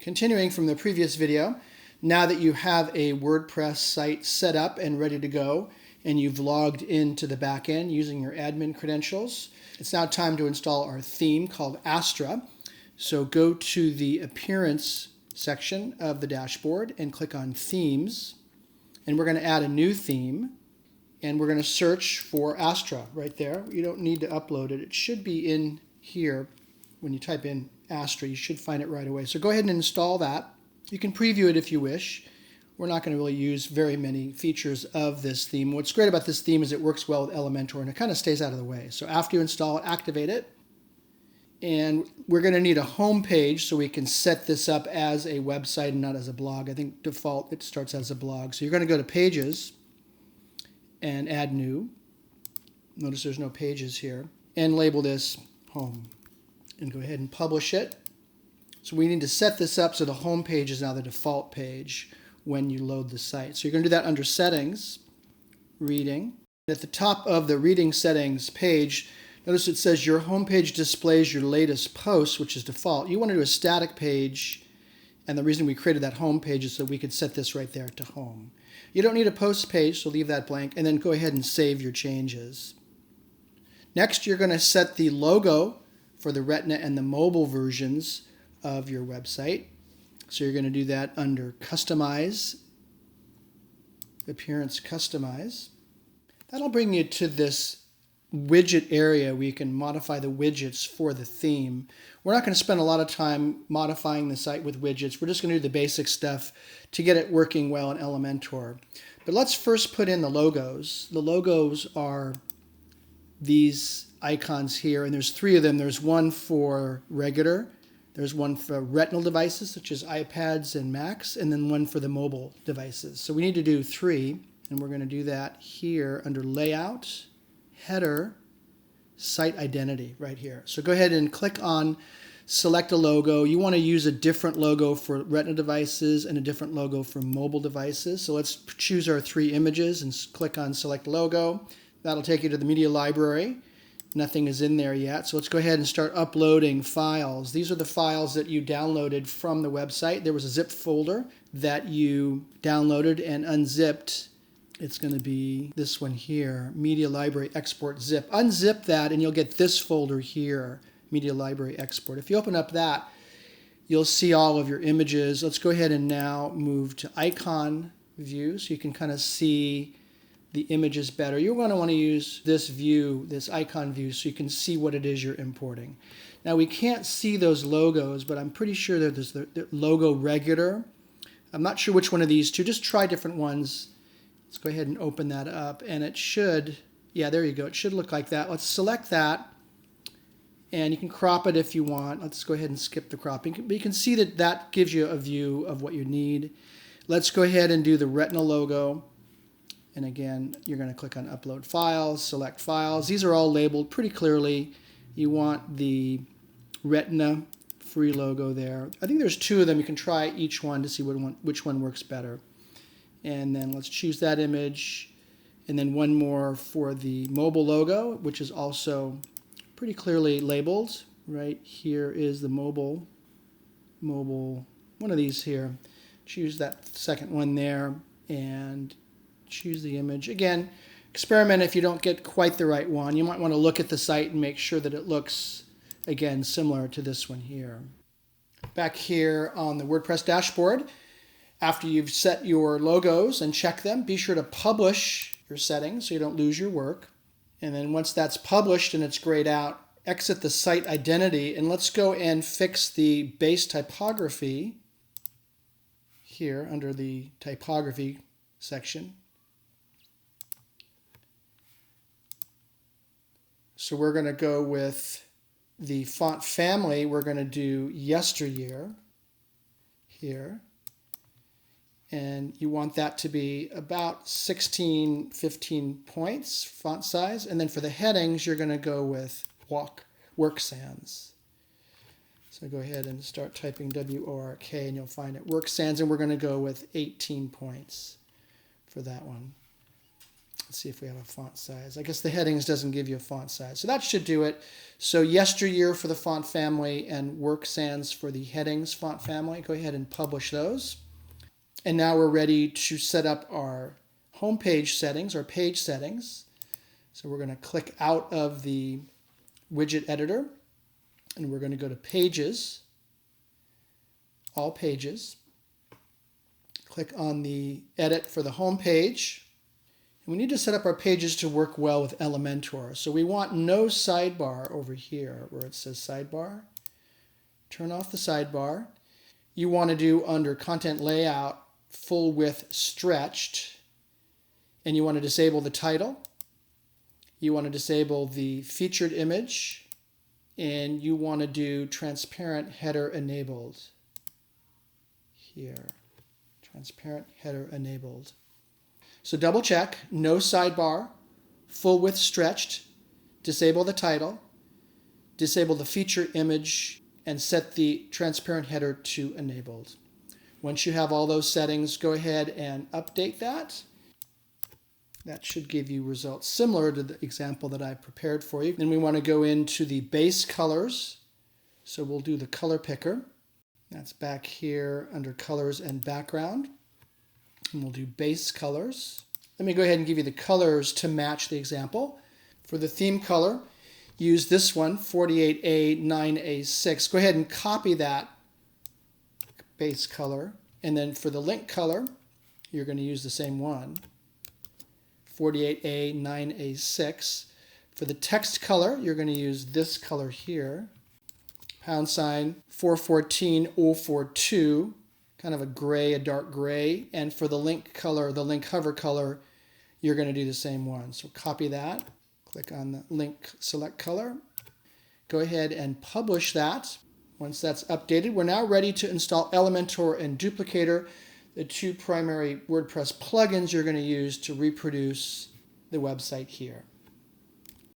Continuing from the previous video, now that you have a WordPress site set up and ready to go, and you've logged into the backend using your admin credentials, it's now time to install our theme called Astra. So go to the Appearance section of the dashboard and click on Themes. And we're going to add a new theme. And we're going to search for Astra right there. You don't need to upload it. It should be in here. When you type in Astra, you should find it right away. So go ahead and install that. You can preview it if you wish. We're not going to really use very many features of this theme. What's great about this theme is it works well with Elementor and it kind of stays out of the way. So after you install it, activate it. And we're going to need a home page so we can set this up as a website and not as a blog. I think default it starts as a blog. So you're going to go to Pages and add new. Notice there's no pages here. And label this Home. And go ahead and publish it. So we need to set this up so the home page is now the default page when you load the site. So you're going to do that under Settings, Reading. At the top of the Reading Settings page, notice it says your home page displays your latest posts, which is default. You want to do a static page, and the reason we created that home page is so we could set this right there to home. You don't need a post page, so leave that blank, and then go ahead and save your changes. Next, you're going to set the logo for the Retina and the mobile versions of your website. So you're going to do that under Customize, Appearance Customize. That'll bring you to this widget area where you can modify the widgets for the theme. We're not going to spend a lot of time modifying the site with widgets. We're just going to do the basic stuff to get it working well in Elementor. But let's first put in the logos. The logos are these icons here, and there's three of them. There's one for regular, there's one for retinal devices such as iPads and Macs, and then one for the mobile devices. So we need to do three, and we're going to do that here under Layout, Header, Site Identity right here. So go ahead and click on Select a Logo. You want to use a different logo for retina devices and a different logo for mobile devices. So let's choose our three images and click on Select Logo. That'll take you to the media library. Nothing is in there yet, so let's go ahead and start uploading files. These are the files that you downloaded from the website. There was a zip folder that you downloaded and unzipped. It's going to be this one here, Media Library Export Zip. Unzip that and you'll get this folder here, Media Library Export. If you open up that, you'll see all of your images. Let's go ahead and now move to icon view so you can kind of see the images better. You're going to want to use this view, this icon view, so you can see what it is you're importing. Now we can't see those logos, but I'm pretty sure that there's the logo regular. I'm not sure which one of these two. Just try different ones. Let's go ahead and open that up, and it should, yeah, there you go. It should look like that. Let's select that, and you can crop it if you want. Let's go ahead and skip the cropping. But you can see that that gives you a view of what you need. Let's go ahead and do the retina logo. And again, you're going to click on Upload Files, Select Files. These are all labeled pretty clearly. You want the Retina free logo there. I think there's two of them. You can try each one to see which one works better. And then let's choose that image. And then one more for the mobile logo, which is also pretty clearly labeled. Right here is the mobile, one of these here. Choose that second one there and choose the image. Again, experiment if you don't get quite the right one. You might want to look at the site and make sure that it looks, again, similar to this one here. Back here on the WordPress dashboard, after you've set your logos and check them, be sure to publish your settings so you don't lose your work. And then once that's published and it's grayed out, exit the site identity, and let's go and fix the base typography here under the typography section. So we're going to go with the font family. We're going to do yesteryear here. And you want that to be about 16, 15 points font size. And then for the headings, you're going to go with work sans. So go ahead and start typing WORK and you'll find it. Work sans, and we're going to go with 18 points for that one. Let's see if we have a font size. I guess the headings doesn't give you a font size. So that should do it. So yesteryear for the font family and work sans for the headings font family. Go ahead and publish those. And now we're ready to set up our homepage settings, or page settings. So we're going to click out of the widget editor and we're going to go to Pages, All Pages. Click on the Edit for the home page. We need to set up our pages to work well with Elementor. So we want no sidebar over here where it says sidebar. Turn off the sidebar. You want to do under Content Layout, full width stretched. And you want to disable the title. You want to disable the featured image. And you want to do transparent header enabled. Here. Transparent header enabled. So double check, no sidebar, full width stretched, disable the title, disable the feature image, and set the transparent header to enabled. Once you have all those settings, go ahead and update that. That should give you results similar to the example that I prepared for you. Then we want to go into the base colors. So we'll do the color picker. That's back here under colors and background. And we'll do base colors. Let me go ahead and give you the colors to match the example. For the theme color, use this one, 48A, 9A6. Go ahead and copy that base color. And then for the link color, you're going to use the same one, 48A, 9A6. For the text color, you're going to use this color here, #414042. Kind of a gray, a dark gray. And for the link color, the link hover color, you're going to do the same one. So copy that, click on the link select color. Go ahead and publish that. Once that's updated, we're now ready to install Elementor and Duplicator, the two primary WordPress plugins you're going to use to reproduce the website here.